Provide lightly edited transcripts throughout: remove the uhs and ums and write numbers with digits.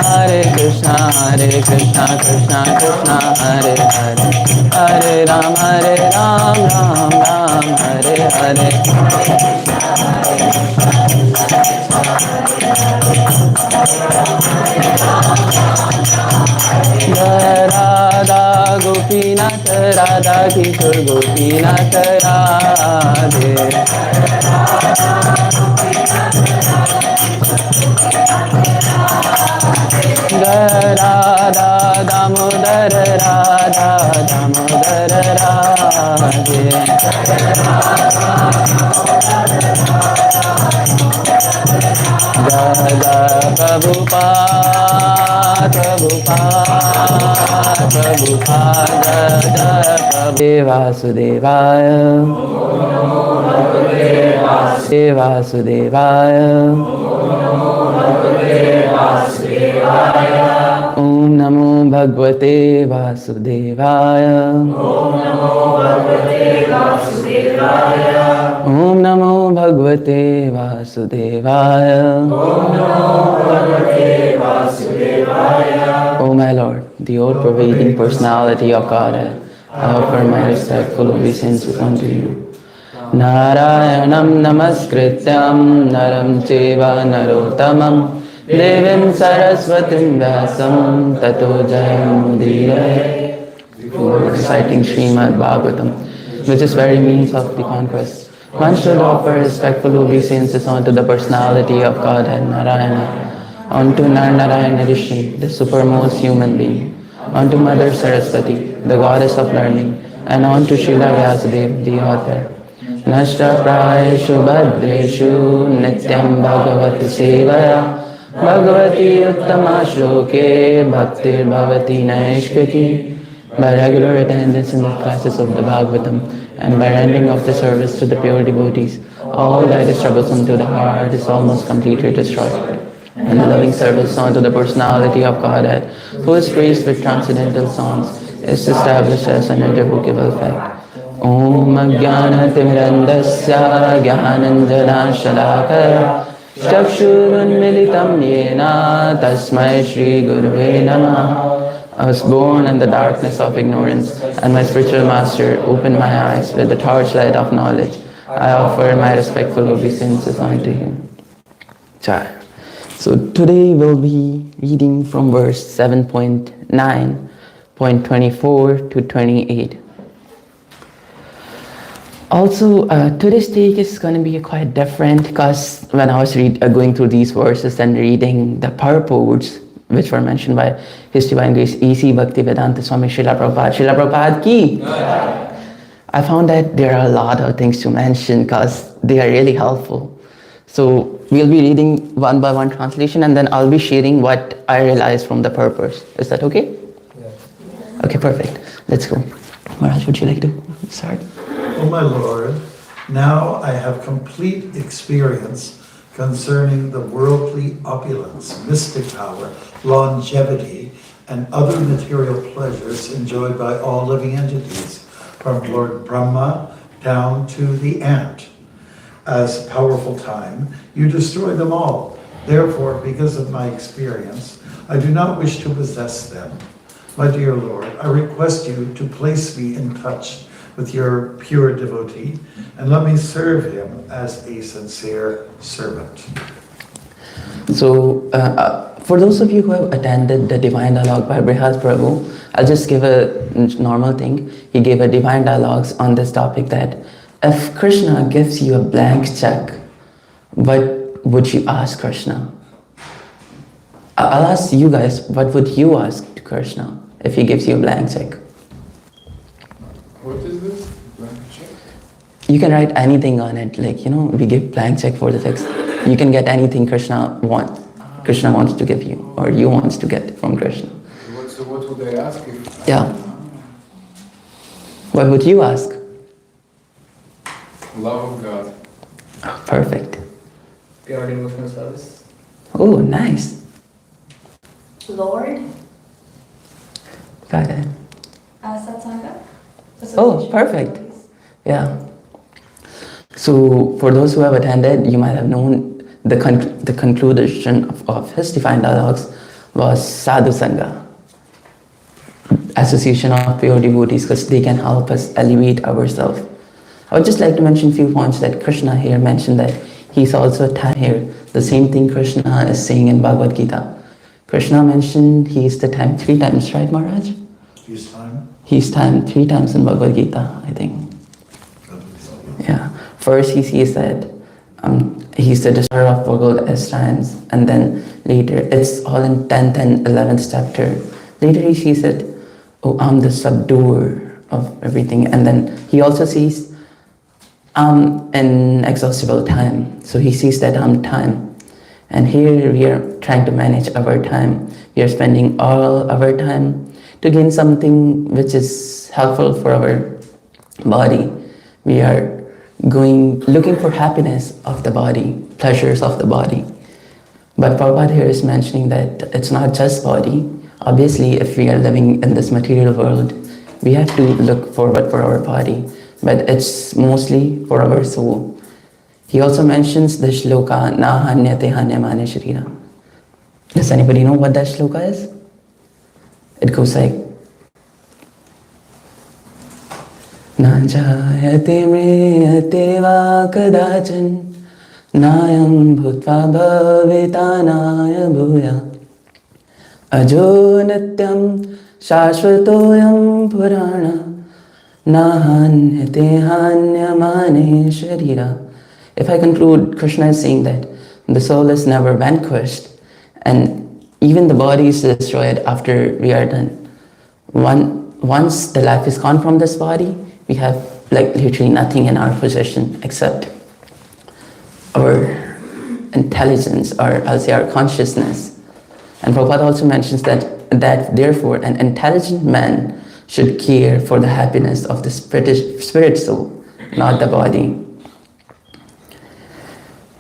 Hare Krishna, Krishna Krishna, Hare Hare, Hare Ram, Ram Ram, Hare Hare. Radha Gopinath, Radha Kishore Gopinath, Radhe. Radha Damodar, Radha Damodar, Radhe. Radha Prabhupada, Prabhupada, Prabhupada, Vasudevaya, Vasudevaya, Om Namo Bhagavate Vasudevaya. Om Namo Bhagavate Vasudevaya. O my Lord, the all-pervading personality of Godhead, I offer my respectful obeisances unto you. Narayanam namaskrityam naram cheva narottamam devim saraswatim vyasam tato jayamudire. Before reciting Srimad Bhagavatam, which is very means of the conquest, one should offer respectful obeisances unto the personality of Godhead Narayana, unto Narayana Rishi, the supermost human being, unto Mother Saraswati, the goddess of learning, and unto Srila Vyasadeva, the author. Nashta prayeshu bhadreshu nityam bhagavati sevaya bhagavati uttama shloke bhaktir bhavati naishkriti. By regular attendance in the classes of the Bhagavatam and by rendering of the service to the pure devotees, all that is troublesome to the heart is almost completely destroyed. And the loving service unto the personality of Godhead, who is praised with transcendental songs, is established as an irrevocable fact. Om Ajnana Timirandasya Jnananjana Shalakaya Chakshurunmilitam Yena Tasmai Shri Gurave Namah. I was born in the darkness of ignorance, and my spiritual master opened my eyes with the torchlight of knowledge. I offer my respectful obeisances unto him. Chai. So today we'll be reading from verse 7.9.24 to 28. Also, today's take is going to be quite different because when I was going through these verses and reading the purports, which were mentioned by His Divine Grace A.C. Bhaktivedanta Swami Srila Prabhupada ki, I found that there are a lot of things to mention because they are really helpful. So we'll be reading one by one translation and then I'll be sharing what I realized from the purpose. Is that okay? Yes. Okay, perfect. Let's go. Maharaj, would you like to start? O my Lord, now I have complete experience concerning the worldly opulence, mystic power, longevity, and other material pleasures enjoyed by all living entities, from Lord Brahma down to the ant. As powerful time, you destroy them all. Therefore, because of my experience, I do not wish to possess them. My dear Lord, I request you to place me in touch with your pure devotee, and let me serve him as a sincere servant. So, for those of you who have attended the Divine Dialogue by Brihas Prabhu, I'll just give a normal thing. He gave a Divine Dialogues on this topic that if Krishna gives you a blank check, what would you ask Krishna? I'll ask you guys, what would you ask to Krishna if he gives you a blank check? What is this? Blank check? You can write anything on it, like, we give blank check for the text. You can get anything Krishna wants to give you, or you wants to get from Krishna. So what would I ask if... Yeah. What would you ask? Love of God. Oh, perfect. Pure devotional service. Oh, nice. Lord. Got it. Satsanga. Oh, perfect. Yeah. So for those who have attended, you might have known the conclusion of his divine dialogues was sadhu sangha, association of pure devotees, because they can help us elevate ourselves. I would just like to mention a few points that Krishna here mentioned, that he's also time here. The same thing Krishna is saying in Bhagavad Gita. Krishna mentioned he is the time 3 times, right, Maharaj? Use time. He's time 3 times in Bhagavad Gita, I think. Yeah. First he sees that he's the destroyer of world S times, and then later it's all in 10th and 11th chapter. Later he sees that, oh, I'm the subduer of everything, and then he also sees I'm inexhaustible time. So he sees that I'm time. And here we are trying to manage our time. We are spending all our time to gain something which is helpful for our body. We are looking for happiness of the body, pleasures of the body. But Prabhupada here is mentioning that it's not just body. Obviously, if we are living in this material world, we have to look forward for our body, but it's mostly for our soul. He also mentions the shloka, na hanyate hanyamane sharira. Does anybody know what that shloka is? It goes like, na jayate mriyate va kadachan nayam bhutva bhavitanaya bhuya ajo nityam shashvatoyam purana nahanyate hanyamane sharira. If I conclude, Krishna is saying that the soul is never vanquished, and even the body is destroyed after we are done. Once the life is gone from this body, we have like literally nothing in our possession except our intelligence, or I'll say our consciousness. And Prabhupada also mentions that therefore an intelligent man should care for the happiness of the spirit soul, not the body.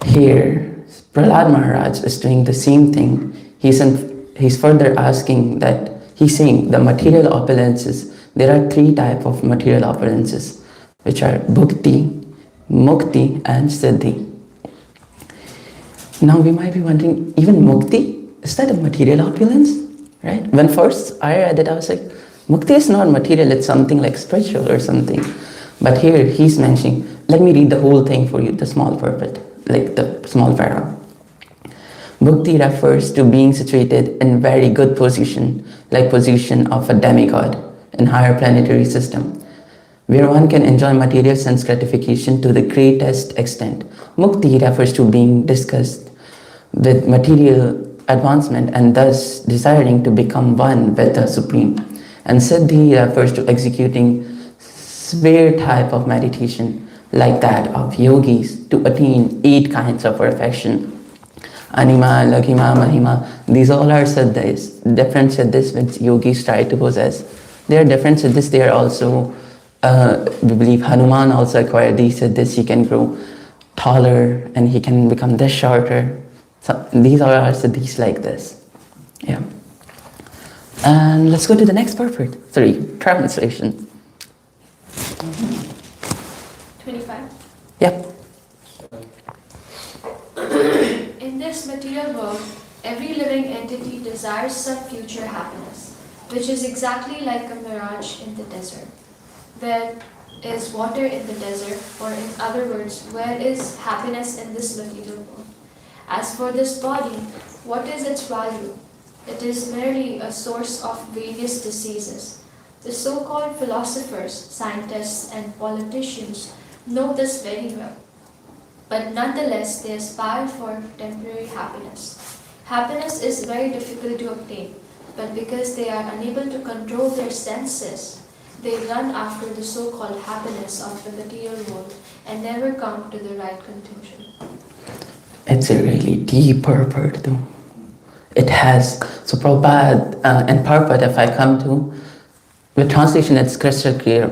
Here, Prahlad Maharaj is doing the same thing. He's further asking that, he's saying the material opulences, there are 3 types of material opulences, which are bhukti, mukti, and siddhi. Now we might be wondering, even mukti, is that a material opulence? Right? When first I read it, I was like, mukti is not material, it's something like spiritual or something. But here he's mentioning, let me read the whole thing for you, the small purport, like the small para. Bhukti refers to being situated in very good position, like position of a demigod in higher planetary system, where one can enjoy material sense gratification to the greatest extent. Mukti refers to being disgusted with material advancement and thus desiring to become one with the Supreme. And Siddhi refers to executing severe type of meditation like that of yogis to attain 8 kinds of perfection. Anima, Laghima, Mahima, these all are siddhis, different siddhis which yogis try to possess. There are different siddhis, they are also, we believe Hanuman also acquired these siddhis, he can grow taller and he can become this shorter. So these are our siddhis like this. Yeah. And let's go to the next purport. 3, translation. 25. Yep. In this material world, every living entity desires some future happiness, which is exactly like a mirage in the desert. Where is water in the desert, or in other words, where is happiness in this material world? As for this body, what is its value? It is merely a source of various diseases. The so-called philosophers, scientists, and politicians know this very well. But nonetheless, they aspire for temporary happiness. Happiness is very difficult to obtain, but because they are unable to control their senses, they run after the so-called happiness of the material world and never come to the right conclusion. It's a really deep purport though. It has, so Prabhupada and purport, if I come to, with translation it's crystal clear.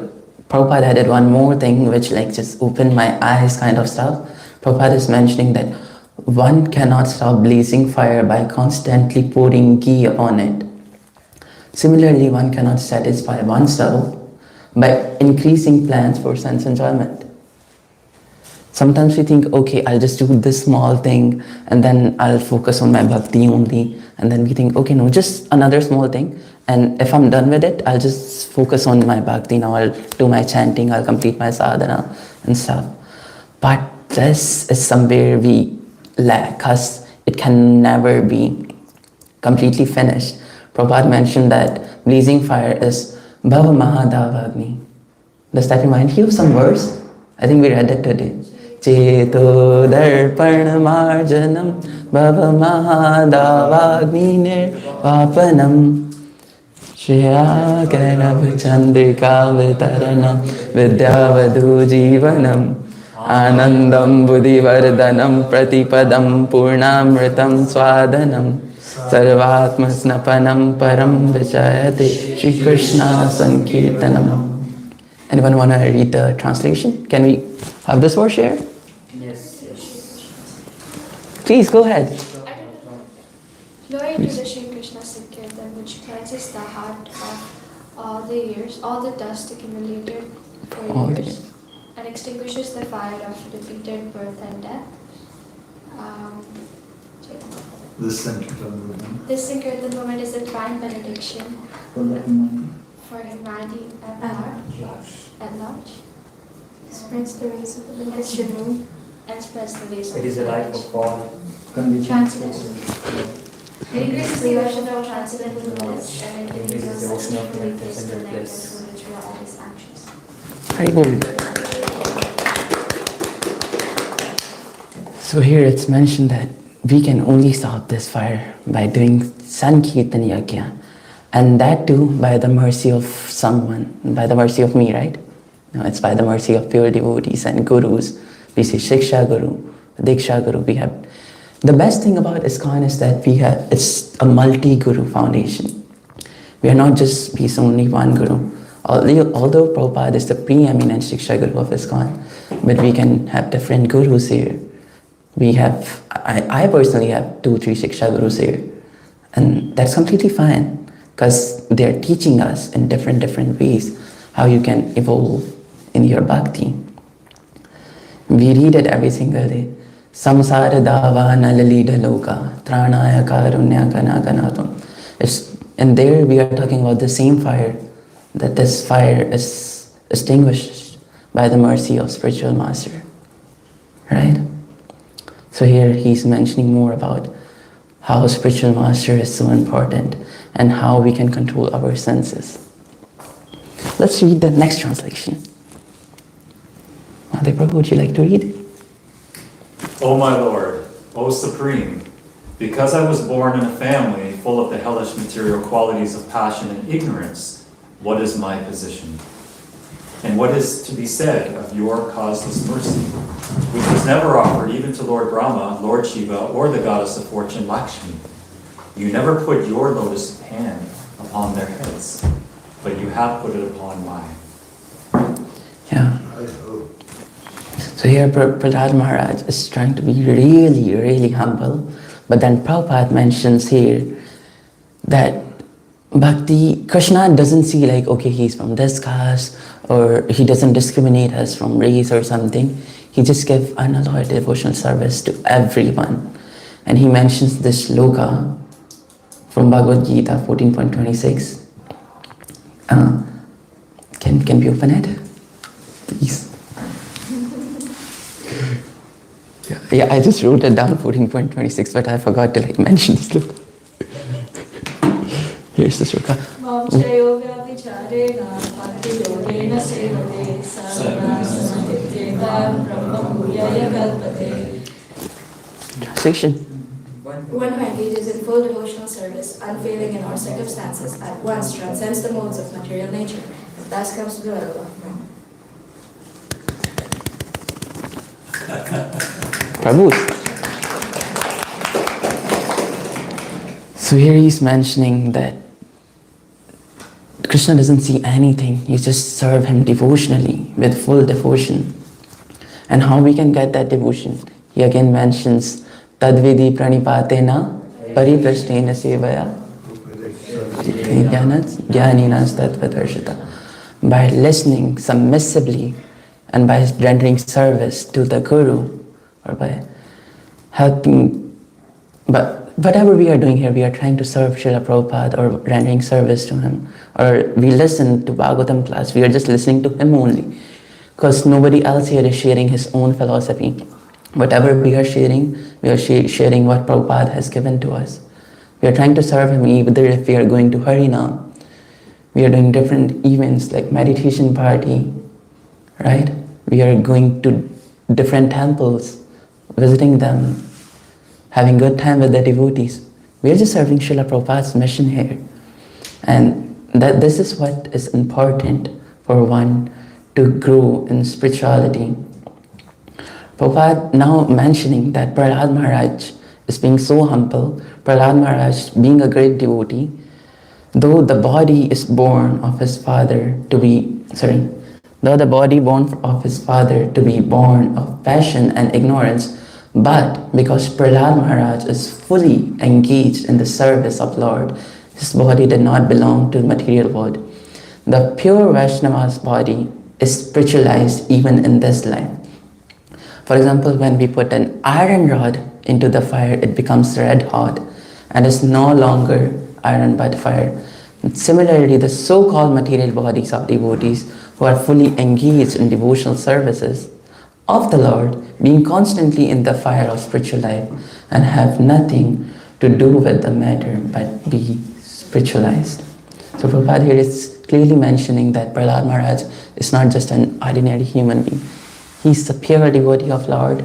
Prabhupada added one more thing which like just opened my eyes kind of stuff. Prabhupada is mentioning that one cannot stop blazing fire by constantly pouring ghee upon it. Similarly, one cannot satisfy oneself by increasing plans for sense enjoyment. Sometimes we think, okay, I'll just do this small thing and then I'll focus on my bhakti only. And then we think, okay, no, just another small thing. And if I'm done with it, I'll just focus on my bhakti. Now I'll do my chanting, I'll complete my sadhana and stuff. But this is somewhere we lack, because it can never be completely finished. Prabhupada mentioned that blazing fire is Bhava Mahadavagni. Does that remind you of some verse? I think we read it today. Cheto darpana marjanam bhava mahadavagni nirvapanam Shriya Kairav Chandrika Vitaranam Vidyavadhu Jivanam Anandam Buddhivardhanam Pratipadam Purnamritam Swadanam Sarvatma Snapanam Param Vichayate Shri Krishna Sankirtanam. Anyone want to read the translation? Can we have this verse here? Yes. Please go ahead. Glory to the Shri Krishna Sankirtan, which cleanses the heart of all the dust accumulated All for the years, and extinguishes the fire of repeated birth and death. This Sankirtan movement. This Sankirtan movement is a divine benediction for humanity at large. Spreads the rays of the illumination and spreads the rays of It is a life of all. transcendental. It increases the ocean of transcendental knowledge and it Increases the ocean of fully transcendental face the negative bliss. through which we are always anxious. So here it's mentioned that we can only stop this fire by doing Sankirtan Yajna, and that too by the mercy of someone, by the mercy of me, right? No, it's by the mercy of pure devotees and gurus. We say Shiksha Guru, Diksha Guru. We have the best thing about ISKCON is that it's a multi-guru foundation. We are not just based on only one guru. Although Prabhupada is the preeminent Shiksha Guru of ISKCON, but we can have different gurus here. I personally have 2-3 Shiksha Gurus here, and that's completely fine because they're teaching us in different ways how you can evolve in your bhakti. We read it every single day. Samsara davana lalida loka tranaya karunya kana kanatum. And there we are talking about the same fire, that this fire is extinguished by the mercy of spiritual master, right? So here he's mentioning more about how spiritual master is so important and how we can control our senses. Let's read the next translation. Madhe Prabhu, would you like to read? O my Lord, O Supreme, because I was born in a family full of the hellish material qualities of passion and ignorance, what is my position? And what is to be said of your causeless mercy, which was never offered even to Lord Brahma, Lord Shiva, or the goddess of fortune Lakshmi? You never put your lotus hand upon their heads, but you have put it upon mine. Yeah. So here Prahlad Maharaj is trying to be really humble, but then Prabhupada mentions here that Bhakti, Krishna doesn't see like, okay, he's from this caste, or he doesn't discriminate us from race or something. He just gives unalloyed devotional service to everyone. And he mentions this shloka from Bhagavad Gita 14.26. Can we open it? Please. Yeah, I just wrote it down 14.26, but I forgot to mention this shloka. Here's the shloka. Translation. One who engages in full devotional service, unfailing in all circumstances, at once transcends the modes of material nature, and thus comes to the level of Brahma. Prabhu. So here he's mentioning that Krishna doesn't see anything. You just serve him devotionally, with full devotion. And how we can get that devotion? He again mentions Tadvidi pranipatena pariprashtena sevaya jnaninas tattvadarshita. By listening submissively and by rendering service to the Guru, or by helping, but whatever we are doing here, we are trying to serve Srila Prabhupada or rendering service to him, or we listen to Bhagavatam class, we are just listening to him only, because nobody else here is sharing his own philosophy. Whatever we are sharing what Prabhupada has given to us. We are trying to serve him, either if we are going to Harinam, we are doing different events like meditation party, right? We are going to different temples, visiting them, having good time with the devotees. We are just serving Srila Prabhupada's mission here. And that this is what is important for one to grow in spirituality. Prabhupada now mentioning that Prahlad Maharaj is being so humble, Prahlad Maharaj being a great devotee, though the body is born of his father to be, though the body born of his father to be born of passion and ignorance, but because Prahlad Maharaj is fully engaged in the service of Lord, his body did not belong to the material world. The pure Vaishnava's body is spiritualized even in this life. For example, when we put an iron rod into the fire, it becomes red hot and is no longer iron but fire. And similarly, the so-called material bodies of devotees who are fully engaged in devotional services of the Lord, being constantly in the fire of spiritual life and have nothing to do with the matter but be spiritualized. So Prabhupada here is clearly mentioning that Prahlad Maharaj is not just an ordinary human being. He's the pure devotee of Lord,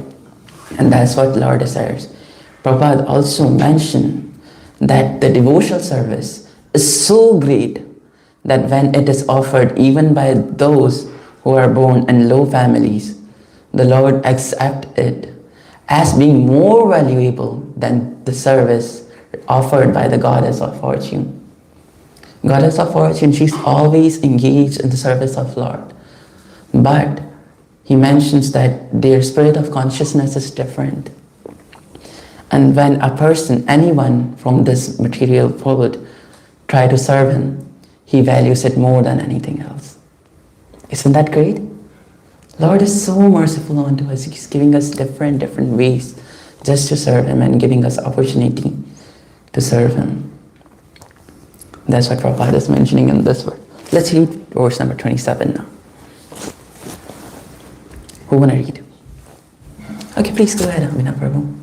and that's what Lord desires. Prabhupada also mentioned that the devotional service is so great that when it is offered even by those who are born in low families, the Lord accepts it as being more valuable than the service offered by the Goddess of Fortune. Goddess of Fortune, she's always engaged in the service of Lord. But he mentions that their spirit of consciousness is different. And when a person, anyone from this material world, try to serve him, he values it more than anything else. Isn't that great? Lord is so merciful unto us. He's giving us different ways just to serve him and giving us opportunity to serve him. That's what Prabhupada is mentioning in this verse. Let's read verse number 27 now. Who want to read? Okay, please go ahead, Amina Prabhu.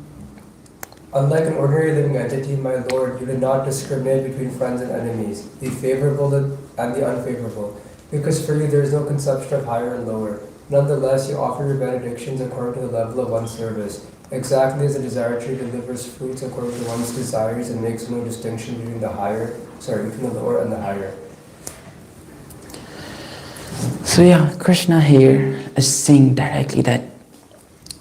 Unlike an ordinary living entity, my Lord, you did not discriminate between friends and enemies, the favorable and the unfavorable, because for you there is no conception of higher and lower. Nonetheless, you offer your benedictions according to the level of one's service, exactly as a desire tree delivers fruits according to one's desires and makes no distinction between between the lower and the higher. So yeah, Krishna here is saying directly that,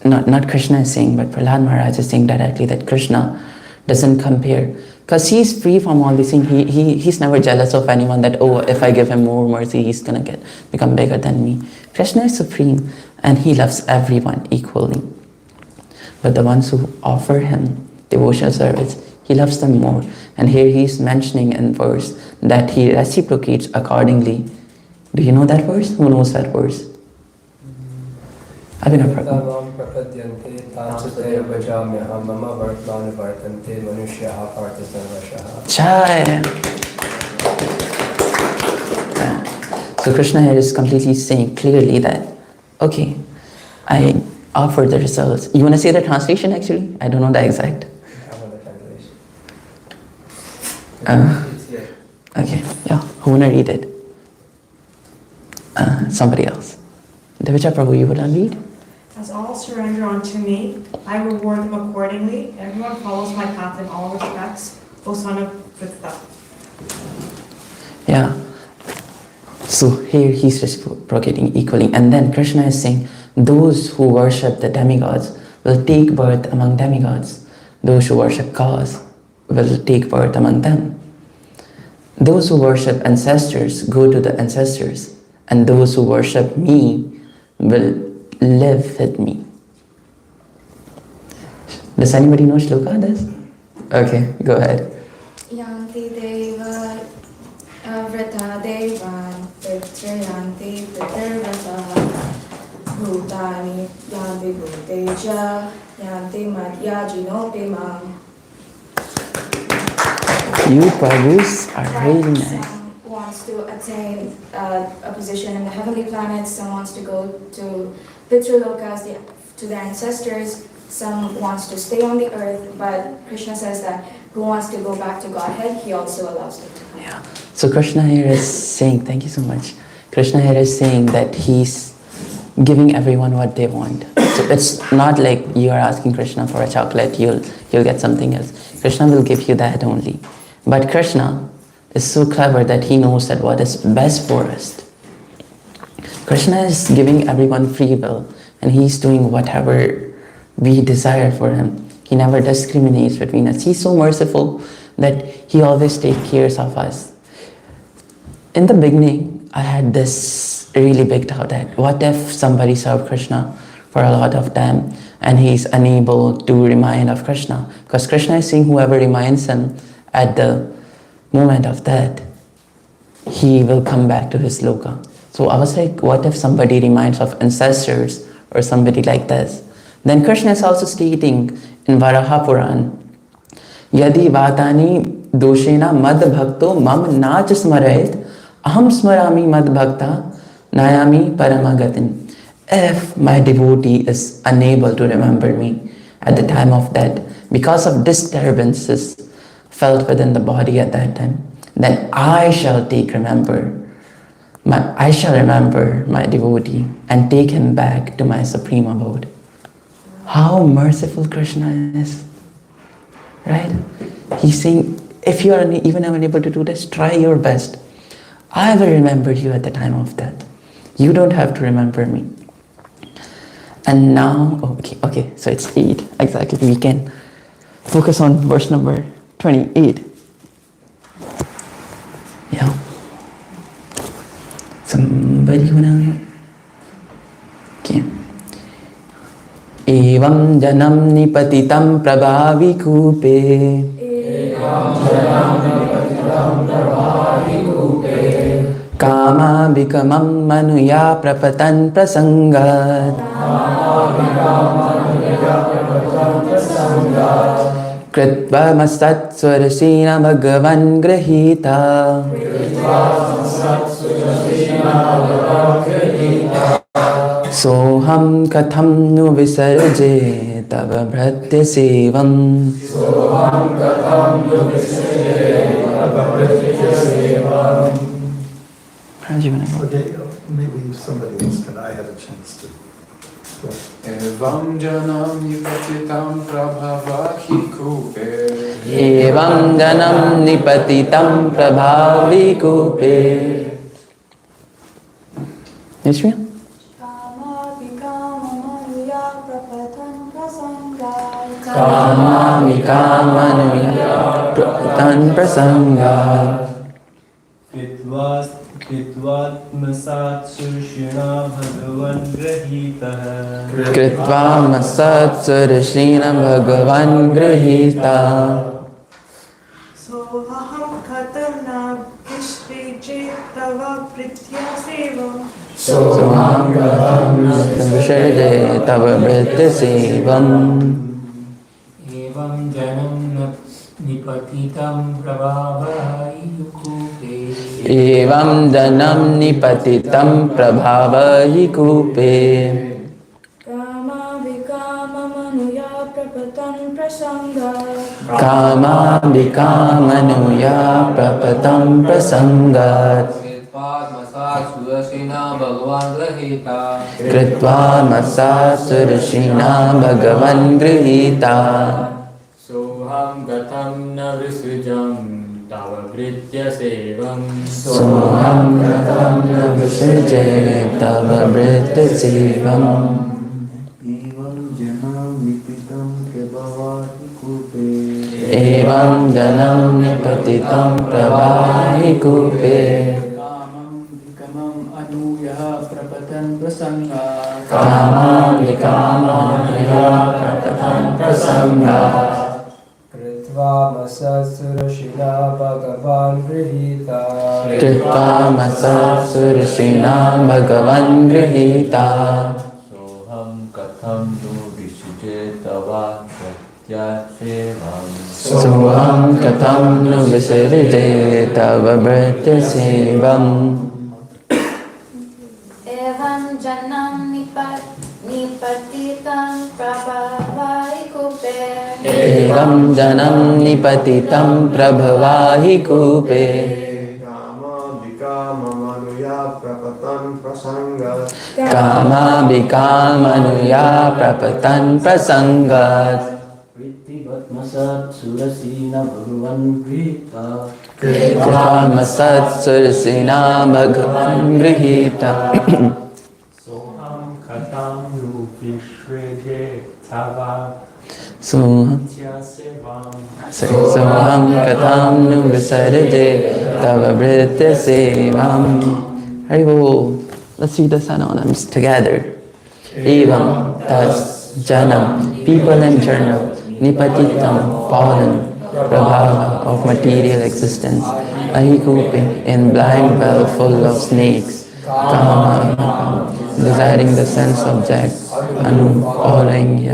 not Krishna is saying, but Prahlad Maharaj is saying directly that Krishna doesn't compare. Because he's free from all these things. He's never jealous of anyone that, oh, if I give him more mercy, he's going to become bigger than me. Krishna is supreme and he loves everyone equally. But the ones who offer him devotional service, he loves them more. And here he's mentioning in verse that he reciprocates accordingly. Do you know that verse? Who knows that verse? Abhinav Prabhu. Chai. So Krishna here is completely saying clearly that, okay, I offer the results. You want to say the translation actually? I don't know the exact. Okay, yeah. Who want to read it? Somebody else. Devija Prabhu, you want to read? As all surrender unto me, I reward them accordingly. Everyone follows my path in all respects, O son of Vidya. Yeah. So here he's reciprocating equally. And then Krishna is saying, those who worship the demigods will take birth among demigods. Those who worship gods will take birth among them. Those who worship ancestors go to the ancestors. And those who worship me will live with me. Does anybody know shloka this? Okay, go ahead. Yanti deva vrata devan pitrayanti pitarvata vibhuteja yanti madhyajinote mam. You Prabhus are really nice. Some wants to attain a position in the heavenly planets, some wants to go to Pitralokas, to their ancestors, some wants to stay on the earth, but Krishna says that who wants to go back to Godhead, he also allows them to come. Yeah. So Krishna here is saying, thank you so much. Krishna here is saying that he's giving everyone what they want. So it's not like you are asking Krishna for a chocolate, you'll get something else. Krishna will give you that only. But Krishna is so clever that he knows that what is best for us. Krishna is giving everyone free will and he's doing whatever we desire for him. He never discriminates between us. He's so merciful that he always takes care of us. In the beginning, I had this really big doubt that what if somebody served Krishna for a lot of time and he's unable to remind of Krishna? Because Krishna is saying whoever reminds him at the moment of death, he will come back to his loka. So I was like, what if somebody reminds of ancestors or somebody like this? Then Krishna is also stating in Varaha Puran, Yadi vatani doshena mad bhakto mam nach smarayet aham smarami mad bhakta nayami paramagatin. If my devotee is unable to remember me at the time of death because of disturbances felt within the body at that time, then I shall remember my devotee and take him back to my supreme abode. How merciful Krishna is, right? He's saying, if you are even unable to do this, try your best. I will remember you at the time of death. You don't have to remember me. And now, okay, so it's 8, exactly. We can focus on verse number 28. Yeah. Somebody wanna... Okay. Evam janam nipatitam prabhavi kupe. Kama bikamam manuya prapatan prasangat. Kritva masat swarasina bhagavan grahita. Soham katham nu visarje tava bhratya sevam. Okay, maybe somebody else could. I had a chance to. Evam janam nipatitam prabhavahi kupe. Evam janam nipatitam prabhavi kupe. Yes, Shreya? Kama vikamanuya prapatan prasangat. Kritvatmasat surshina bhagavan grahitah. Kritvamasat surashina bhagavan grahita. Soham katam vishvije tava pritya sevam. Soham katham visharje tava bhritya sevam. Evam janam nipatitam prabhavahi kupe. Evam janam nipatitam prabhavahi kupe. Kama vikama manuya prapatan prasangat. Kama vikamanuya prapatam prasangat. Kritva masat surashina bhagavan grihita. Soham gatam na visujam tava bhritya sevam. Soham katham na visarje tava bhritya sevam. Evam janam nipitam prabhavahi kupe. Evam janam nipatitam prabhahi kupe. Kamam anuya prapatan prasangat. Kama vikamanuya prapatan prasangat. Kritva masat surashina bhagavan grihita. Kritva masat surashina bhagavan grihita. Soham katham nu vishije tava pratya sevam. Soham katam nu visarje tava bhritya sevam. Evam janam nipatitam prabhavai kupe. Evam janam nipatitam prabhavahi kupe. Kama bikamanuya prapatan prasangat. Masat surasina bhagavan vrita. Kama sat sursina bhagavan grihita. Soham katam nu vishreje tava Soham katam nu visarje tava bhritya sevam. Haribol. Let's see the synonyms together. Evam, thus, janam, people and journal, nipatitam, fallen, prabhava, of material existence, ahikupi, in blind well full of snakes, kama, desiring the sense object, anu, following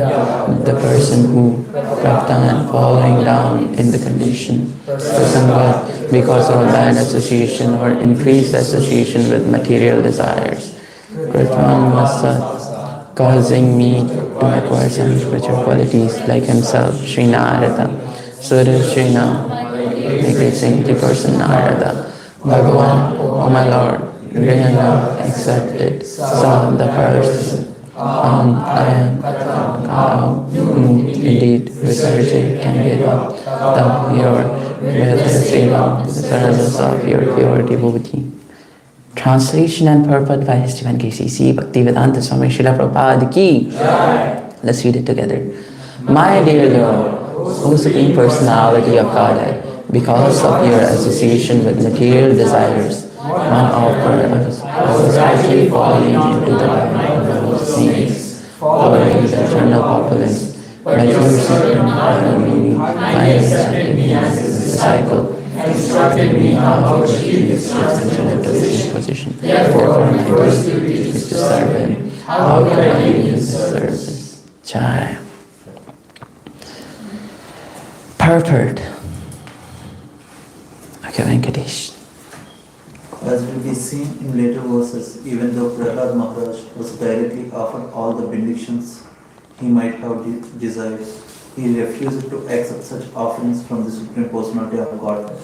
the person who, praptan, falling down in the condition, prasangat, because of bad association or increased association with material desires, kritvam masat, causing me to acquire some spiritual qualities like himself, Sri Narada, Surya Sri Nam, the great saintly person Narada, Bhagavan, O my Lord, Grihana accepted, saw the first, I am, indeed, Visarje can give up the the service of your pure devotee. Translation and purport by His Divine Grace C. Bhaktivedanta Swami Srila Prabhupada ki. Let's read it together. My dear Lord, O Supreme Personality of Godhead, because of your association with material desires, one offers especially falling into the realm of snakes, following the eternal opulence, by forcing me, finding the cycle, instructed me how to achieve this transcendental position. Therefore, my first duty is to serve Him. How can I do His service? Jai. Purport. Okay, Venkatesh. As will be seen in later verses, even though Prahlad Maharaj was directly offered all the benedictions he might have desired, he refused to accept such offerings from the Supreme Personality of Godhead.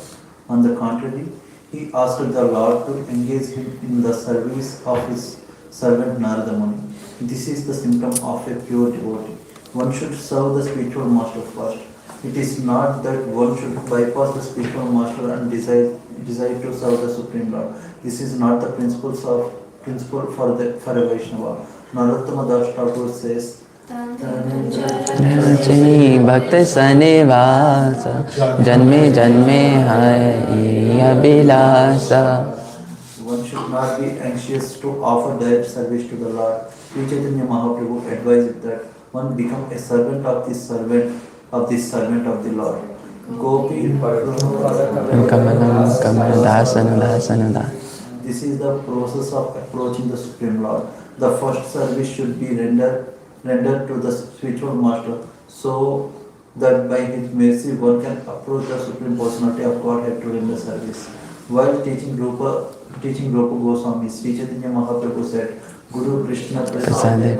On the contrary, he asked the Lord to engage him in the service of his servant Narada Muni. This is the symptom of a pure devotee. One should serve the spiritual master first. It is not that one should bypass the spiritual master and desire to serve the Supreme Lord. This is not the principle for a Vaishnava. Narottama Das Thakur says, Bhakti Sanivasa Janme Janme Hai Abhilasa. One should not be anxious to offer direct service to the Lord. Sri Chaitanya Mahaprabhu advised that one become a servant of this servant of the Lord. Gopi This is the process of approaching the Supreme Lord. The first service should be rendered to the spiritual master, so that by his mercy one can approach the Supreme Personality of Godhead to render service. While teaching Rupa Goswami, Sri Chaitanya Mahaprabhu said, Guru Krishna Prasad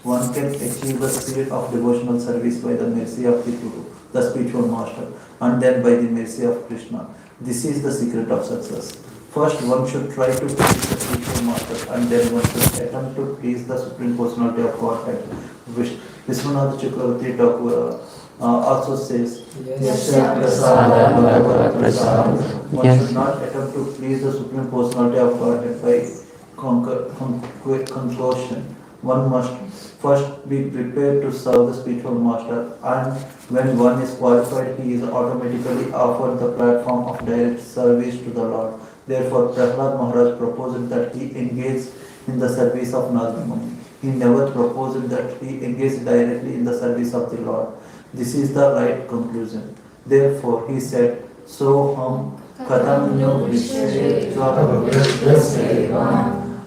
one can achieve the spirit of devotional service by the mercy of the Guru, the spiritual master, and then by the mercy of Krishna. This is the secret of success. First, one should try to please the spiritual master, and then one should attempt to please the Supreme Personality of Godhead. Vishwanath Chakravarti Thakur also says, one should not attempt to please the Supreme Personality of Godhead by conclusion. One must first be prepared to serve the spiritual master, and when one is qualified, he is automatically offered the platform of direct service to the Lord. Therefore, Prahlad Maharaj proposed that he engage in the service of Narada Muni. He never proposed that he engage directly in the service of the Lord. This is the right conclusion. Therefore, he said, So katam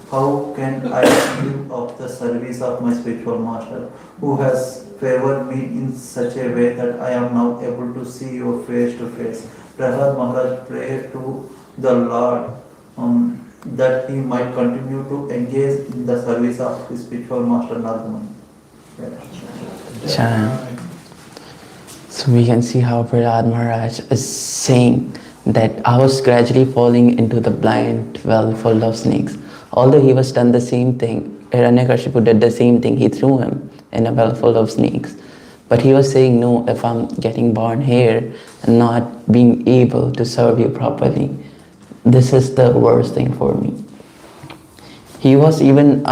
how can I give up the service of my spiritual master, who has favored me in such a way that I am now able to see you face to face? Prahlad Maharaj prayed to the Lord that he might continue to engage in the service of his spiritual master Nardaman. Chant. So we can see how Prahlad Maharaj is saying that I was gradually falling into the blind well full of snakes. Although he was done the same thing, Hiranyakashipu did the same thing, he threw him in a well full of snakes. But he was saying, no, if I'm getting born here and not being able to serve you properly, this is the worst thing for me. He was even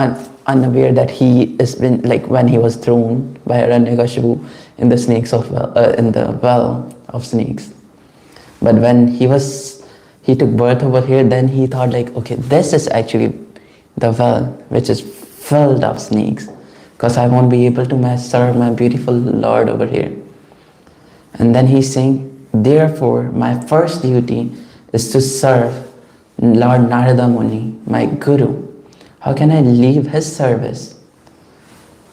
unaware that he has been, like when he was thrown by Hiranyakashipu in the in the well of snakes. But when he took birth over here, then he thought like, okay, this is actually the well which is filled of snakes, because I won't be able to serve my beautiful Lord over here. And then he's saying, therefore, my first duty is to serve Lord Narada Muni, my Guru. How can I leave his service?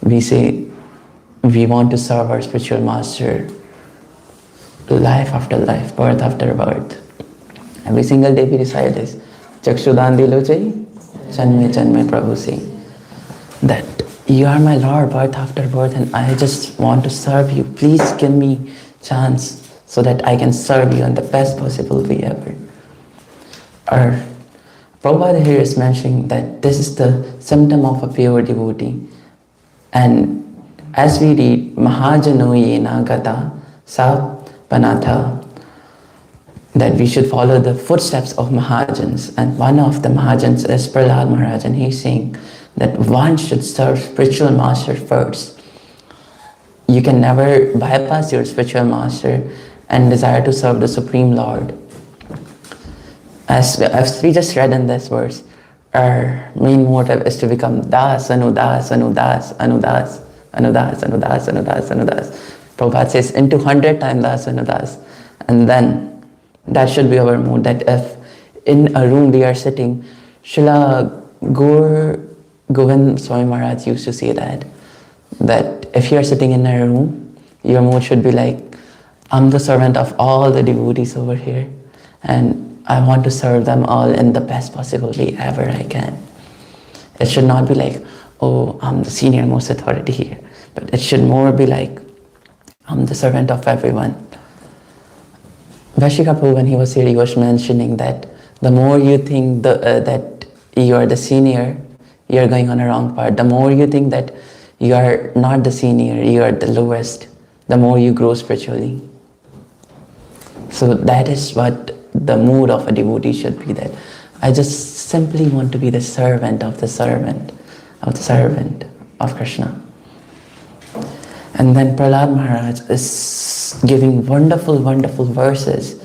We say, we want to serve our spiritual master life after life, birth after birth. Every single day we recite this. Chakshudan dilo chai, chanme chanme Prabhu say. That you are my Lord, birth after birth, and I just want to serve you. Please give me chance so that I can serve you in the best possible way ever. Our Prabhupada here is mentioning that this is the symptom of a pure devotee. And as we read, Mahajano yena gata sa panatha, that we should follow the footsteps of Mahajans. And one of the Mahajans is Prahlad Maharaj, and he's saying that one should serve spiritual master first. You can never bypass your spiritual master and desire to serve the Supreme Lord. As we just read in this verse, our main motive is to become Das, Anudas, Anudas, Anudas, Anudas, Anudas, Anudas, Anudas. Prabhupada says into 100 times Das, Anudas. And then that should be our mood, that if in a room we are sitting, Srila Govind Swami Maharaj used to say that if you are sitting in a room, your mood should be like, I'm the servant of all the devotees over here, and I want to serve them all in the best possible way ever I can. It should not be like, oh, I'm the senior most authority here, but it should more be like, I'm the servant of everyone. Vashika Prabhu, when he was here, he was mentioning that the more you think that you are the senior, you are going on a wrong path. The more you think that you are not the senior, you are the lowest, the more you grow spiritually. So that is what the mood of a devotee should be, that I just simply want to be the servant of the servant of Krishna. And then Prahlad Maharaj is giving wonderful, wonderful verses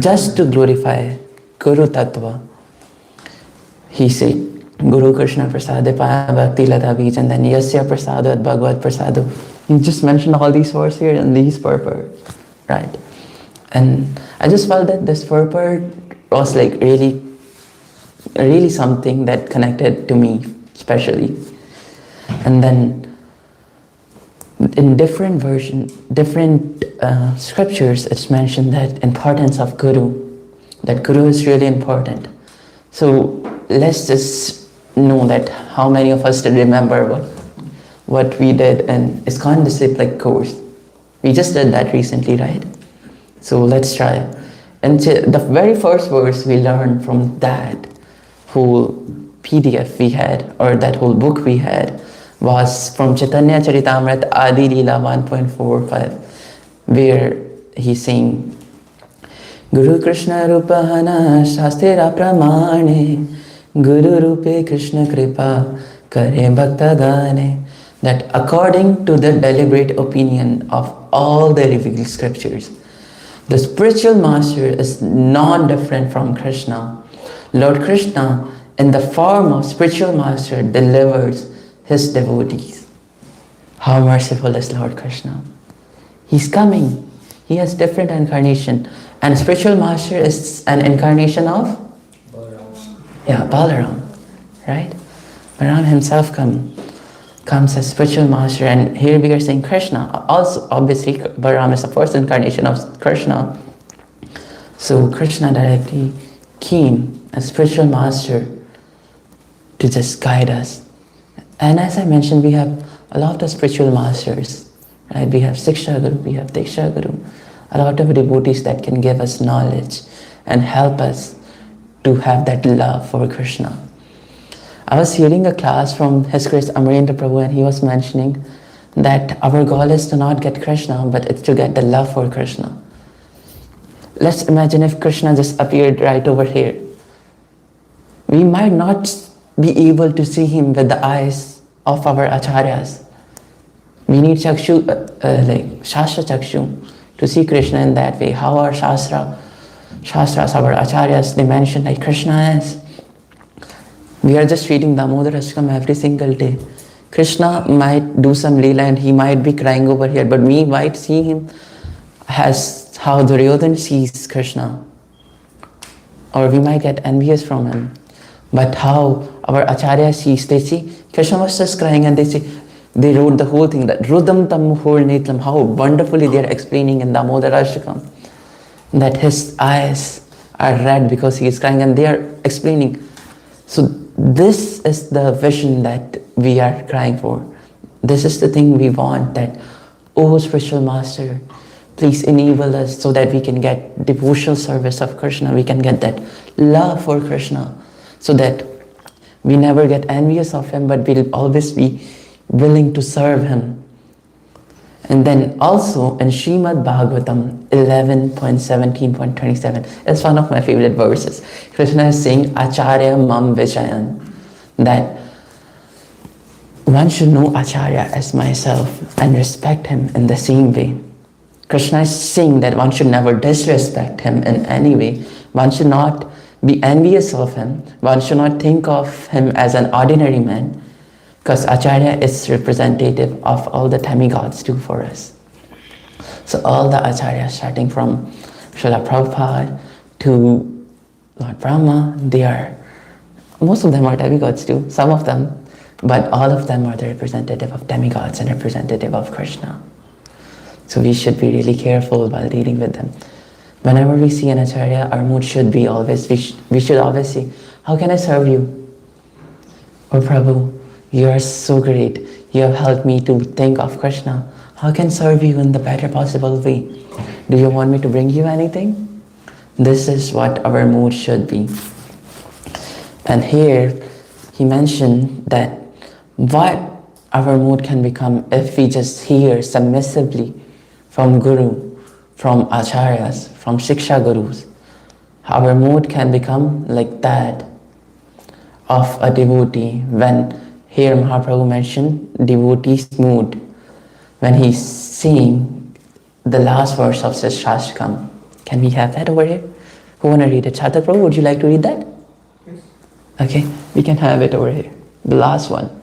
just to glorify Guru Tattva. He said, Guru Krishna Prasade Paya Bhakti Lata Bij, and then Yasya Prasado Bhagavad Prasado. He just mentioned all these words here and these purport, right? And I just felt that this purport was like really something that connected to me especially. And then in different scriptures, it's mentioned that importance of Guru, that Guru is really important. So let's just know that how many of us did remember what we did in ISKCON Disciplic course. We just did that recently, right? So let's try. And the very first verse we learned from that whole PDF we had, or that whole book we had, was from Chaitanya Charitamrita Adi Leela 1.45, where he's saying, Guru Krishna Rupahana Shastira Pramane Guru Rupe Krishna Kripa Kare Bhakta Gane, that according to the deliberate opinion of all the revealed scriptures, the spiritual master is non-different from Krishna. Lord Krishna, in the form of spiritual master, delivers his devotees. How merciful is Lord Krishna. He's coming. He has different incarnation. And spiritual master is an incarnation of? Balaram. Yeah, Balaram. Right? Ram himself comes as spiritual master, and here we are saying Krishna. Also, obviously, Balaram is the first incarnation of Krishna. So Krishna directly came as spiritual master to just guide us. And as I mentioned, we have a lot of spiritual masters. Right? We have Siksha Guru, we have Diksha Guru, a lot of devotees that can give us knowledge and help us to have that love for Krishna. I was hearing a class from His Grace Amarendra Prabhu, and he was mentioning that our goal is to not get Krishna, but it's to get the love for Krishna. Let's imagine if Krishna just appeared right over here. We might not be able to see him with the eyes of our acharyas. We need chakshu, like shastra chakshu, to see Krishna in that way. How our shastras, our acharyas, they mention like Krishna is. We are just reading Damodar Ashtakam every single day. Krishna might do some leela and he might be crying over here, but we might see him as how Duryodhan sees Krishna. Or we might get envious from him. But how our acharya sees, they see Krishna was just crying, and they wrote the whole thing, that Rudam Tam Muhur Netlam, how wonderfully they are explaining in Damodar Ashtakam that his eyes are red because he is crying, and they are explaining. So this is the vision that we are crying for. This is the thing we want, that, oh spiritual master, please enable us so that we can get devotional service of Krishna, we can get that love for Krishna, so that we never get envious of him, but we'll always be willing to serve him. And then also in Srimad Bhagavatam 11.17.27, it's one of my favorite verses. Krishna is saying, Acharya Mam Vijayan, that one should know Acharya as myself and respect him in the same way. Krishna is saying that one should never disrespect him in any way. One should not be envious of him. One should not think of him as an ordinary man, because Acharya is representative of all the demigods too for us. So all the Acharyas, starting from Srila Prabhupada to Lord Brahma, most of them are demigods too, some of them, but all of them are the representative of demigods and representative of Krishna. So we should be really careful while dealing with them. Whenever we see an Acharya, our mood should be always, we should always say, how can I serve you? Or Prabhu, you are so great. You have helped me to think of Krishna. How can I serve you in the better possible way? Do you want me to bring you anything? This is what our mood should be. And here, he mentioned that what our mood can become if we just hear submissively from Guru, from Acharyas, from Shiksha Gurus. Our mood can become like that of a devotee. When here Mahaprabhu mentioned devotee's mood, when he's saying the last verse of Sri Shastakam. Can we have that over here? Who want to read it? Chhatak Prabhu, would you like to read that? Yes. Okay, we can have it over here. The last one.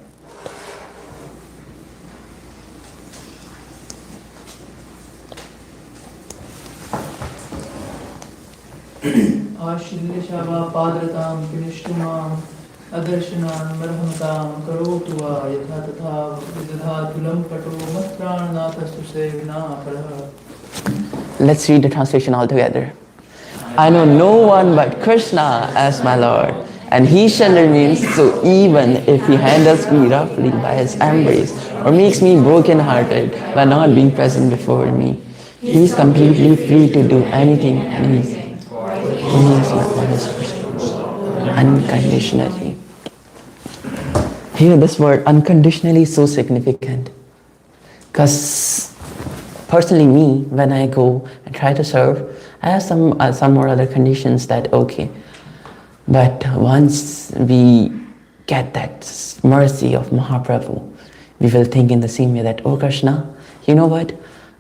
Ashilishava padratam pinishtumam adarshana marhamtam karotu va yatha tatha vidadhatulam pato matpranatastu sevina paraha. Let's read the translation all together. I know no one but Krishna as my Lord, and he shall remain so even if he handles me roughly by his embrace or makes me broken-hearted by not being present before me. He is completely free to do anything unconditionally. Here this word unconditionally is so significant, because personally me, when I go and try to serve, I have some more other conditions that okay, but once we get that mercy of Mahaprabhu, we will think in the same way that, oh Krishna, you know what,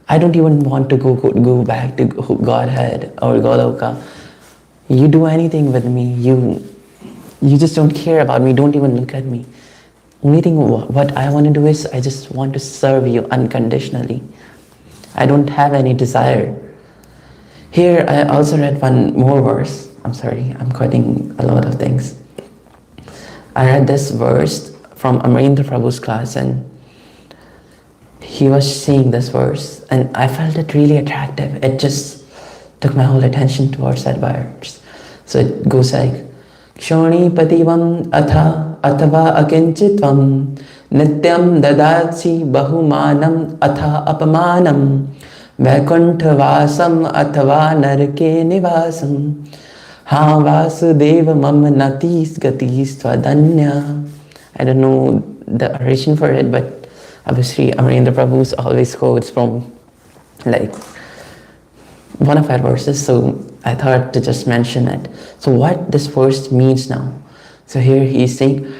I don't even want to go back to Godhead or Goloka. You do anything with me, you just don't care about me, don't even look at me. Only thing what I want to do is I just want to serve you unconditionally. I don't have any desire. Here I also read one more verse. I'm sorry, I'm quoting a lot of things. I read this verse from Amarendra Prabhu's class, and he was saying this verse, and I felt it really attractive. It just took my whole attention towards that verse. So it goes like, Kshoni pativam atha atava akinchitvam nityam dadati bahumanam atha apamanam vaikuntha vasam atava narake nivasam ha vasudeva mama natis gatis tvadanya. I don't know the origin for it, but obviously Amarendra Prabhu always quotes from like one of our verses, so I thought to just mention it. So what this verse means now. So here he is saying,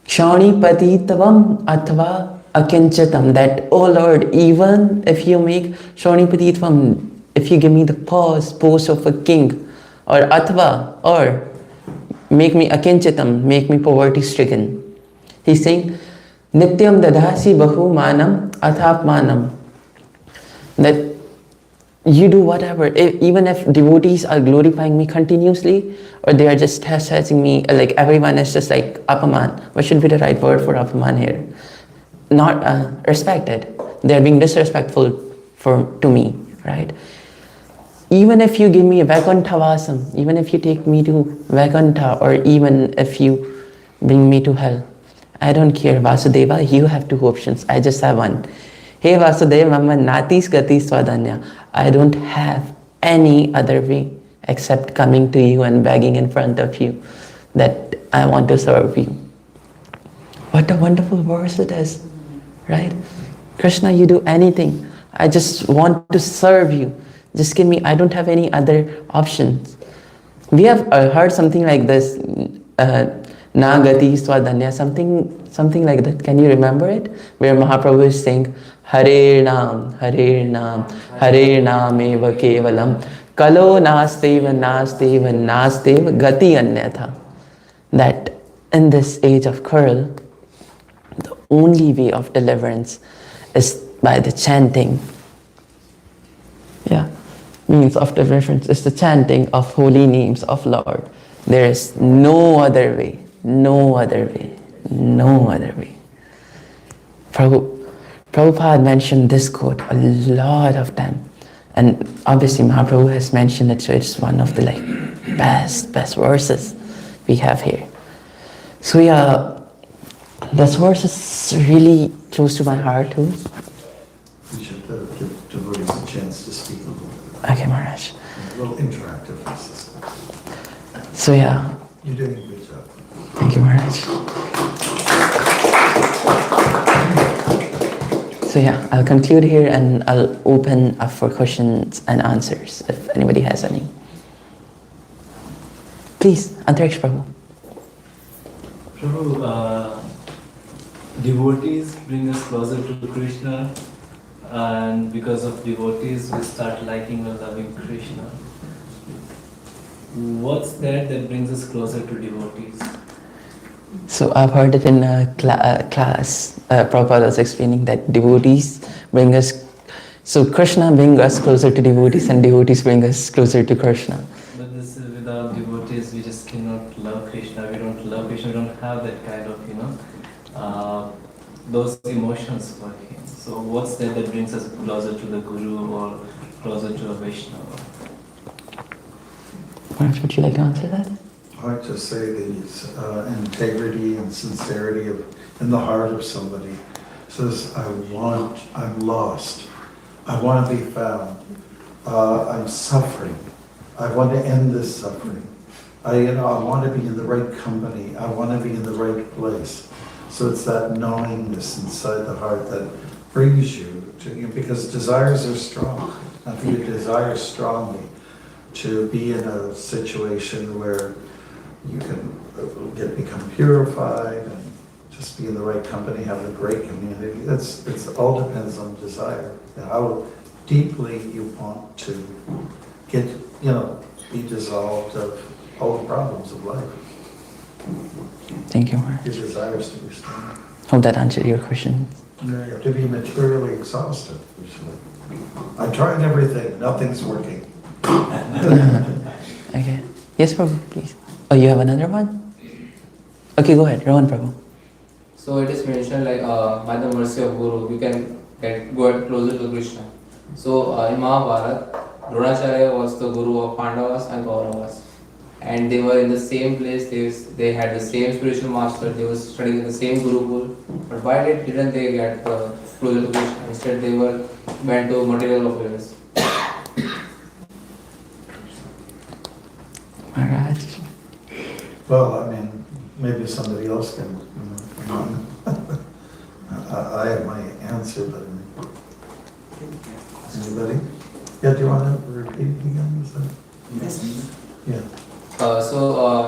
Kshani patitavam atva akinchatam, that, oh Lord, even if you make Kshani patitavam, if you give me the post of a king, or atva, or make me akinchatam, make me poverty stricken. He's saying, Nityam dadasi bahu manam athap manam, that you do whatever, even if devotees are glorifying me continuously, or they are just chastising me, like everyone is just like apaman. What should be the right word for apaman here? Not respected. They are being disrespectful to me, right? Even if you give me Vaikuntha Vasam, even if you take me to Vaikuntha, or even if you bring me to hell, I don't care, Vasudeva, you have two options. I just have one. Hey Vasudeva, mama natis gatis swadanya. I don't have any other way except coming to you and begging in front of you that I want to serve you. What a wonderful verse it is, right? Krishna, you do anything. I just want to serve you. Just give me, I don't have any other options. We have heard something like this, Nagati Swadanya, something like that. Can you remember it? Where Mahaprabhu is saying, Harinam, Harinam, Harinam eva kevalam, Kalo nasteva, nasteva, nasteva, gati anyatha. That in this age of Kurl, the only way of deliverance is by the chanting. Yeah, means of deliverance is the chanting of holy names of Lord. There is no other way, no other way, no other way. Prabhupada mentioned this quote a lot of time, and obviously Mahaprabhu has mentioned it, so it's one of the best verses we have here. So yeah, this verse is really close to my heart too. We should give devotees a chance to speak a little bit. Okay, Maharaj. A little interactive process. So yeah. You're doing a good job. Thank you, Maharaj. So yeah, I'll conclude here and I'll open up for questions and answers if anybody has any. Please, Antariksh Prabhu. Prabhu, devotees bring us closer to Krishna, and because of devotees we start liking or loving Krishna. What's that brings us closer to devotees? So I've heard it in a class. Prabhupada was explaining that devotees bring us, so Krishna brings us closer to devotees and devotees bring us closer to Krishna. But this is without devotees, we just cannot love Krishna. We don't love Krishna. We don't have that kind of, those emotions for him. So what's that brings us closer to the Guru or closer to a Vaishnava? Would you like to answer that? I like to say the integrity and sincerity in the heart of somebody. Says, I'm lost. I want to be found. I'm suffering. I want to end this suffering. I want to be in the right company. I want to be in the right place. So it's that knowingness inside the heart that brings you to, because desires are strong. I think you desire strongly to be in a situation where you can become purified and just be in the right company, have a great community. It all depends on desire and how deeply you want to get, be dissolved of all the problems of life. Thank you, Maharaj. Your desires to be strong. Hope that answered your question. You have to be materially exhausted, usually. I tried everything, nothing's working. Okay. Yes, Prabhu, please. Oh, you have another one? Okay, go ahead. Rohan Prabhu. So it is mentioned like by the mercy of Guru we can go closer to Krishna. So in Mahabharata, Dronacharya was the Guru of Pandavas and Kauravas, and they were in the same place. They had the same spiritual master. They were studying in the same Gurukul. But why didn't they get closer to Krishna? Instead, they went to material affairs. Maharaj. Well, I mean, maybe somebody else can. I have my answer, but anybody? Yeah, do you want to repeat again? Yes. Yeah.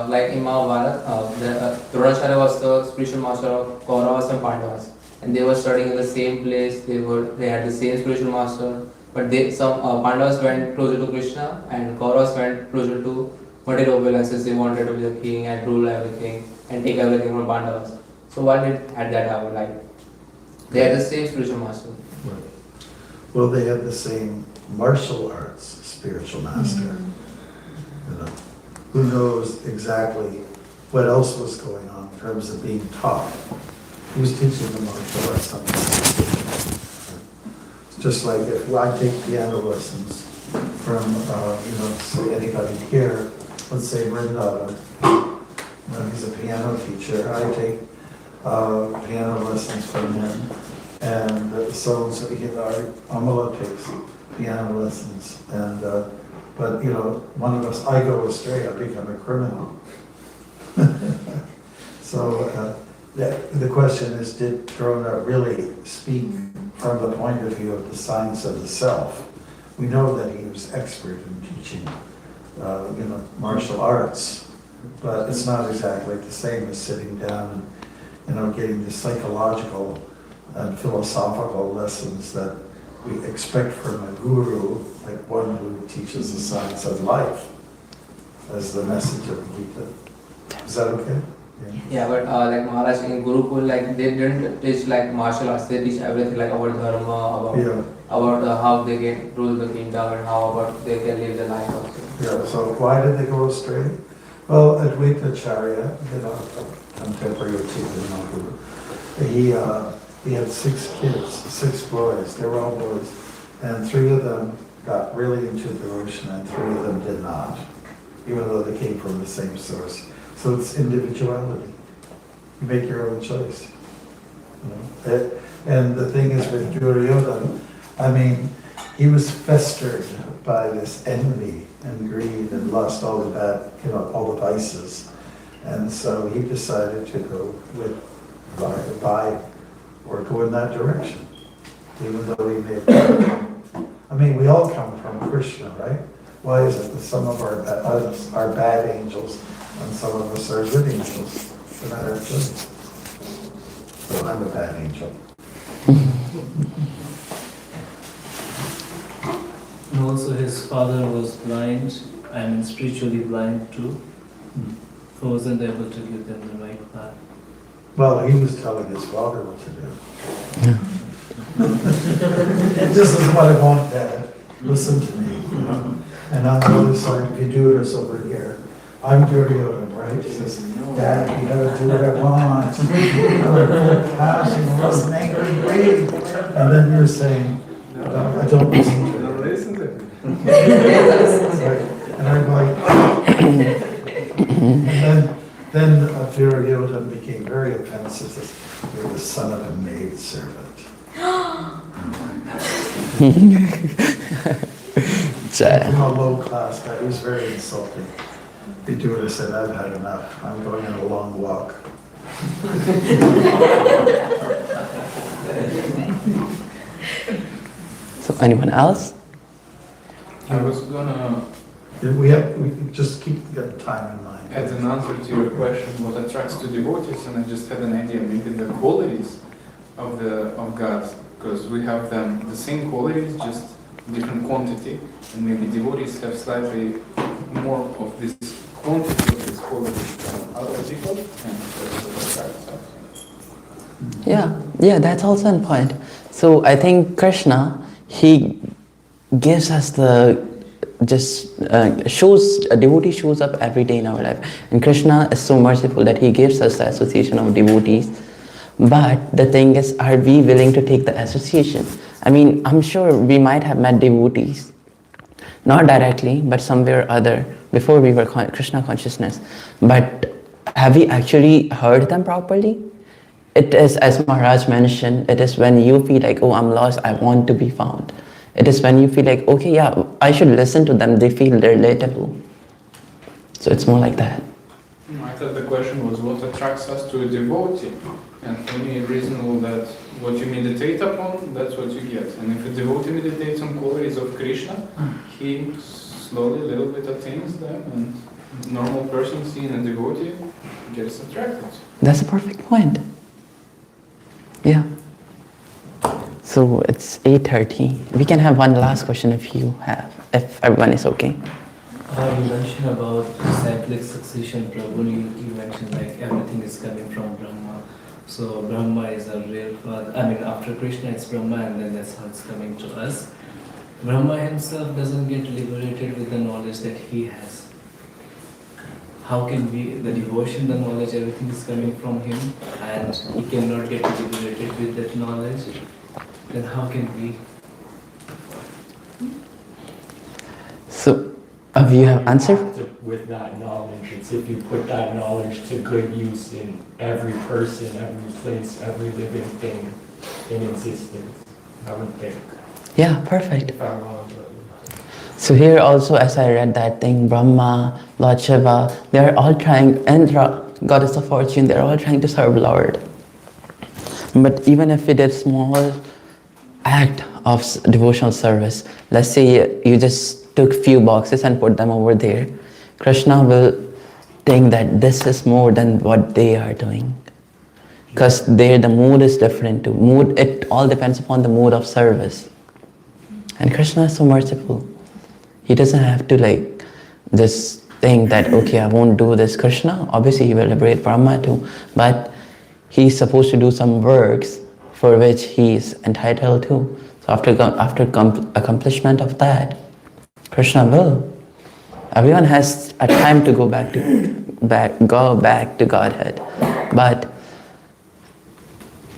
Like in Mahabharata, Dronacharya was the spiritual master of Kauravas and Pandavas, and they were studying in the same place. They had the same spiritual master, but some Pandavas went closer to Krishna, and Kauravas went closer to material opulences. They wanted to be the king and rule everything and take everything from Pandavas. So why had that happen? Like they had the same spiritual master. Right. Well, they had the same martial arts spiritual master. You know, who knows exactly what else was going on in terms of being taught. He was teaching them martial arts. It's just like if I take piano lessons from, say anybody here, let's say Vrindavan, he's a piano teacher, I take piano lessons from him, and so Amala takes piano lessons, and but one of us, I go astray, I become a criminal. So the question is, did Drona really speak from the point of view of the science of the self? We know that he was expert in teaching, martial arts, but it's not exactly the same as sitting down and, getting the psychological and philosophical lessons that we expect from a guru, like one who teaches the science of life, as the message of the Gita. Is that okay? Yeah, but like Maharaj in Gurukul, like they didn't teach like martial arts. They teach everything like about dharma, about how they can rule the kingdom and how about they can live the life also. Yeah. So why did they go astray? Well, Advaita Charya, a contemporary of Chaitanya Mahaprabhu, he had 6 kids, 6 boys. They were all boys, and 3 of them got really into devotion, and 3 of them did not, even though they came from the same source. So it's individuality. You make your own choice. And the thing is with Duryodhana, I mean, he was festered by this envy and greed and lust, all the bad, all the vices. And so he decided to go by or go in that direction, even though he may have I mean, we all come from Krishna, right? Why is it that some of our are bad angels and some of us are good angels? It's a matter of choice. So I'm a bad angel. And also his father was blind and spiritually blind too. He wasn't able to give them the right path. Well, he was telling his father what to do. This is what I want, Dad. Listen to me. And on the other side, Vidura's over here. I'm Duryodhana, right? He says, Dad, you gotta do what I want. Passion, lust, anger, and greed. And then you're saying, I don't listen to it. Listen to it. And I'm like, and then Duryodhana became very offensive. Says, you're the son of a maidservant. In a low class guy, he was very insulting. Vidura said, I've had enough. I'm going on a long walk. So anyone else? I was gonna We just keep the time in mind. add an answer to your question, what attracts to devotees, and I just had an idea, maybe the qualities of God, because we have them the same qualities, just different quantity, and maybe devotees have slightly more of this quantity of this quality than other people, and that's what attracts us. Yeah, that's also a point. So I think Krishna, he gives us a devotee shows up every day in our life. And Krishna is so merciful that he gives us the association of devotees But the thing is, are we willing to take the association? I mean, I'm sure we might have met devotees, not directly, but somewhere or other, before we were Krishna consciousness. But have we actually heard them properly? It is, as Maharaj mentioned, it is when you feel like, oh, I'm lost, I want to be found. It is when you feel like, okay, yeah, I should listen to them, they feel relatable. So it's more like that. I thought the question was what attracts us to a devotee. And for me, reasonable that what you meditate upon, that's what you get. And if a devotee meditates on qualities of Krishna, he slowly, little bit attains them, and normal person seeing a devotee gets attracted. That's a perfect point. Yeah. So it's 8:30. We can have one last question if you have, if everyone is okay. You mentioned about cyclic succession, Prabhu. You mentioned like everything is coming from Brahma. So Brahma is a real father. I mean, after Krishna it's Brahma, and then that's how it's coming to us. Brahma himself doesn't get liberated with the knowledge that he has. How can we, the devotion, the knowledge, everything is coming from him, and he cannot get liberated with that knowledge? Then how can we? So, you have answered? With that knowledge, it's if you put that knowledge to good use in every person, every place, every living thing in existence, I would think. Yeah, perfect. If I'm wrong, So here also, as I read that thing, Brahma, Lord Shiva, they're all trying, and Goddess of Fortune, they're all trying to serve Lord. But even if we did small act of devotional service, let's say you just took few boxes and put them over there, Krishna will think that this is more than what they are doing. Because there the mood is different too. Mood, it all depends upon the mood of service. And Krishna is so merciful. He doesn't have to like just think that, okay, I won't do this. Krishna, obviously he will liberate Brahma too, but he's supposed to do some works for which he is entitled to. So after accomplishment of that, Krishna will. Everyone has a time to go back to Godhead, but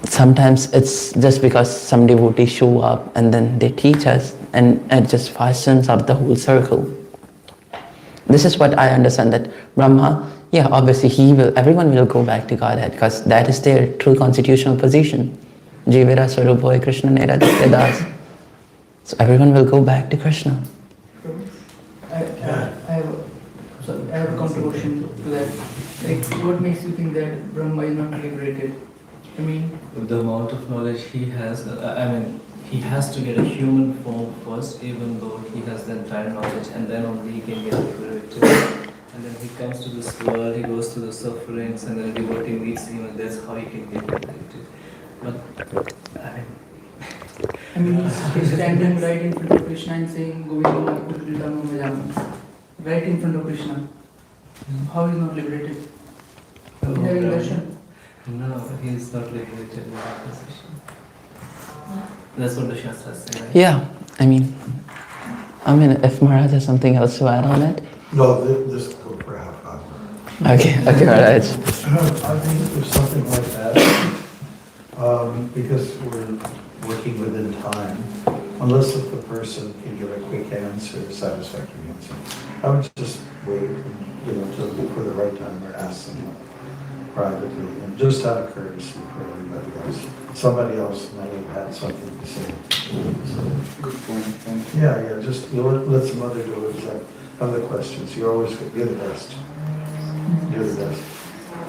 sometimes it's just because some devotees show up and then they teach us, and it just fastens up the whole circle. This is what I understand, that Brahma, yeah, obviously everyone will go back to Godhead because that is their true constitutional position. Jivira Swarupoy Krishna Nera Das. So everyone will go back to Krishna. I have a contribution to that. Like, what makes you think that Brahma is not liberated? I mean, the amount of knowledge he has, he has to get a human form first, even though he has the entire knowledge, and then only he can get liberated. And then he comes to this world, he goes through the sufferings, and then the devotee meets him, and that's how he can get liberated. But, I mean, he's standing right in front of Krishna and saying, Govindam Kuldam Majam. Right in front of Krishna. How is he not liberated? He's having darshan. No, he is not liberated in that position. That's what the Shastras say, right? Yeah, I mean, if Maharaj has something else to add on it. No, this go for half an hour. Okay, Maharaj. I think there's something like that, because we're working within time, unless if the person can give a quick answer, satisfactory answer. I would just wait, until for the right time or ask them privately, and just out of courtesy for everybody else. Somebody else might have had something to say. So, Good point, thank you. yeah, just let some other doers have other questions. You're the best. You're the best.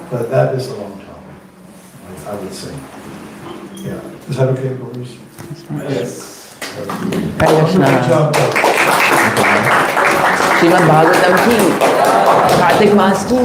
But that is a long topic, I would say. Yeah. Is that okay, boys? Yes. Hare Krishna. Good job. Srimad Bhagavatam ki, Kartik Maas ki.